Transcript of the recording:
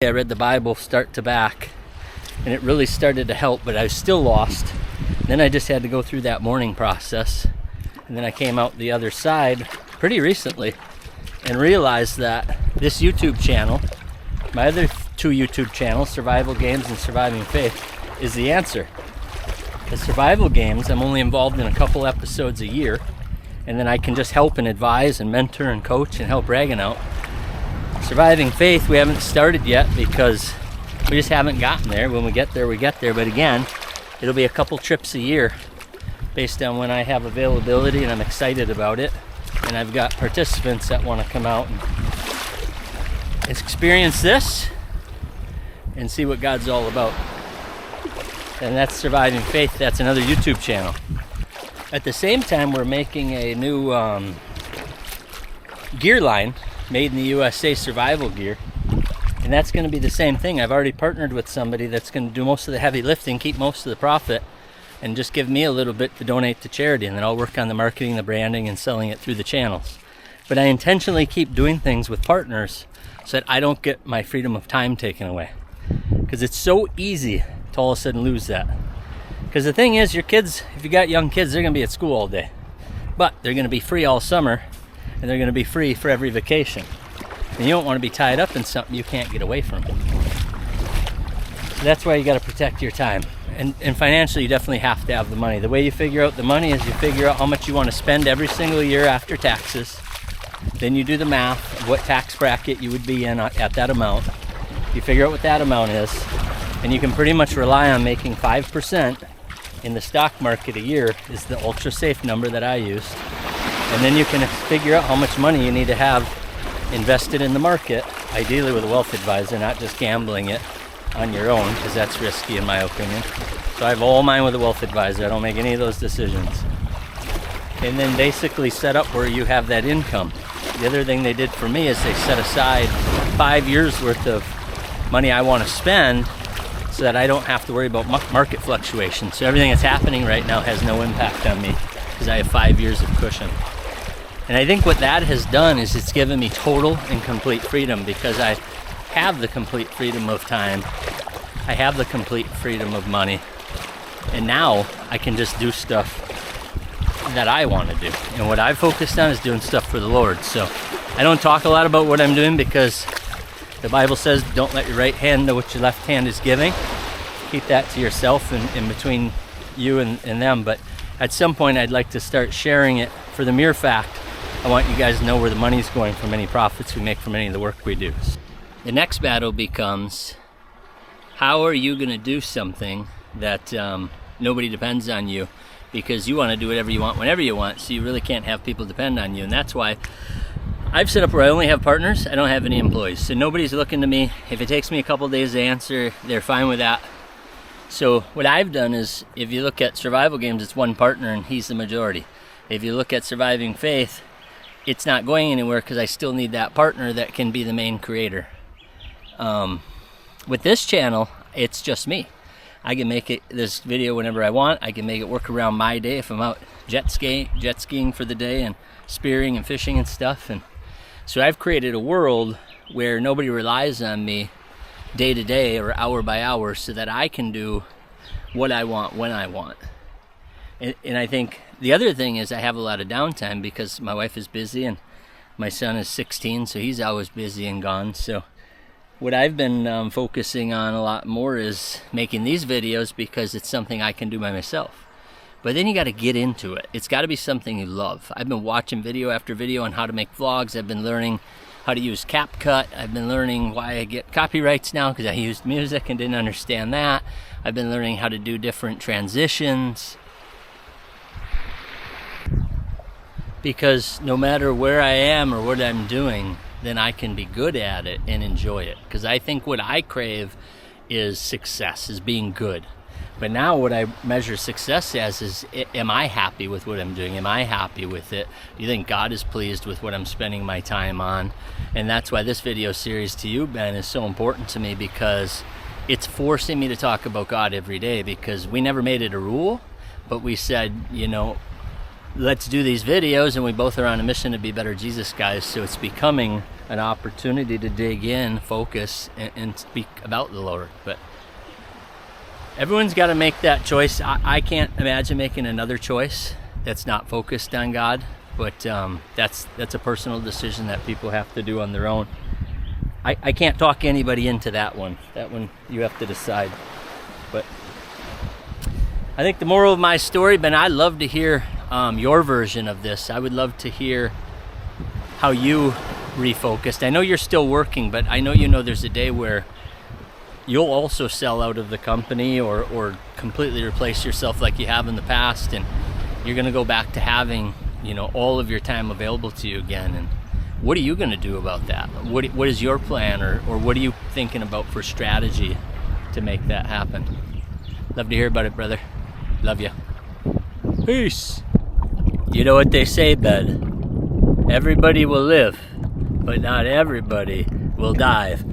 I read the Bible start to back, and it really started to help, but I was still lost. Then I just had to go through that mourning process, and then I came out the other side pretty recently and realized that this YouTube channel, my other two YouTube channels, Survival Games and Surviving Faith, is the answer. The Survival Games, I'm only involved in a couple episodes a year, and then I can just help and advise and mentor and coach and help Reagan out. Surviving Faith, we haven't started yet because we just haven't gotten there. When we get there, we get there. But again, it'll be a couple trips a year based on when I have availability, and I'm excited about it. And I've got participants that want to come out and experience this and see what God's all about. And that's Surviving Faith. That's another YouTube channel. At the same time, we're making a new gear line, made in the USA survival gear, and that's going to be the same thing. I've already partnered with somebody that's going to do most of the heavy lifting, keep most of the profit, and just give me a little bit to donate to charity, and then I'll work on the marketing, the branding, and selling it through the channels. But I intentionally keep doing things with partners so that I don't get my freedom of time taken away, because it's so easy to all of a sudden lose that. Because the thing is, your kids, if you got young kids, they're going to be at school all day, but they're going to be free all summer, and they're going to be free for every vacation. And you don't want to be tied up in something you can't get away from. So that's why you got to protect your time. And financially, you definitely have to have the money. The way you figure out the money is you figure out how much you want to spend every single year after taxes. Then you do the math of what tax bracket you would be in at that amount. You figure out what that amount is, and you can pretty much rely on making 5% in the stock market a year is the ultra safe number that I use. And then you can figure out how much money you need to have invested in the market, ideally with a wealth advisor, not just gambling it on your own, because that's risky in my opinion. So I have all mine with a wealth advisor. I don't make any of those decisions. And then basically set up where you have that income. The other thing they did for me is they set aside 5 years worth of money I want to spend so that I don't have to worry about market fluctuation. So everything that's happening right now has no impact on me because I have 5 years of cushion. And I think what that has done is it's given me total and complete freedom, because I have the complete freedom of time. I have the complete freedom of money. And now I can just do stuff that I want to do. And what I've focused on is doing stuff for the Lord. So I don't talk a lot about what I'm doing because the Bible says don't let your right hand know what your left hand is giving. Keep that to yourself and in between you and them. But at some point I'd like to start sharing it for the mere fact I want you guys to know where the money's going from any profits we make from any of the work we do. The next battle becomes, how are you going to do something that nobody depends on you, because you want to do whatever you want whenever you want, so you really can't have people depend on you. And that's why I've set up where I only have partners. I don't have any employees, so nobody's looking to me. If it takes me a couple days to answer, they're fine with that. So what I've done is, if you look at Survival Games, it's one partner and he's the majority. If you look at Surviving Faith, it's not going anywhere because I still need that partner that can be the main creator. With this channel, it's just me. I can make it this video whenever I want. I can make it work around my day if I'm out jet skiing for the day and spearing and fishing and stuff. And so I've created a world where nobody relies on me day to day or hour by hour, so that I can do what I want when I want. And I think the other thing is I have a lot of downtime because my wife is busy and my son is 16, so he's always busy and gone. So what I've been focusing on a lot more is making these videos because it's something I can do by myself. But then you got to get into it. It's got to be something you love. I've been watching video after video on how to make vlogs. I've been learning how to use CapCut. I've been learning why I get copyrights now because I used music and didn't understand that. I've been learning how to do different transitions. Because no matter where I am or what I'm doing, then I can be good at it and enjoy it. Because I think what I crave is success, is being good. But now what I measure success as is, am I happy with what I'm doing? Am I happy with it? Do you think God is pleased with what I'm spending my time on? And that's why this video series to you, Ben, is so important to me, because it's forcing me to talk about God every day. Because we never made it a rule, but we said, let's do these videos, and we both are on a mission to be better Jesus guys. So it's becoming an opportunity to dig in, focus, and speak about the Lord. But everyone's got to make that choice. I can't imagine making another choice that's not focused on God, but that's a personal decision that people have to do on their own. I can't talk anybody into that one. That one you have to decide. But I think the moral of my story, Ben, I'd love to hear your version of this. I would love to hear how you refocused. I know you're still working, but I know there's a day where you'll also sell out of the company or completely replace yourself like you have in the past, and you're going to go back to having all of your time available to you again. And what are you going to do about that? What is your plan, or what are you thinking about for strategy to make that happen? Love to hear about it, brother. Love you. Peace. You know what they say, Ben? Everybody will live, but not everybody will dive.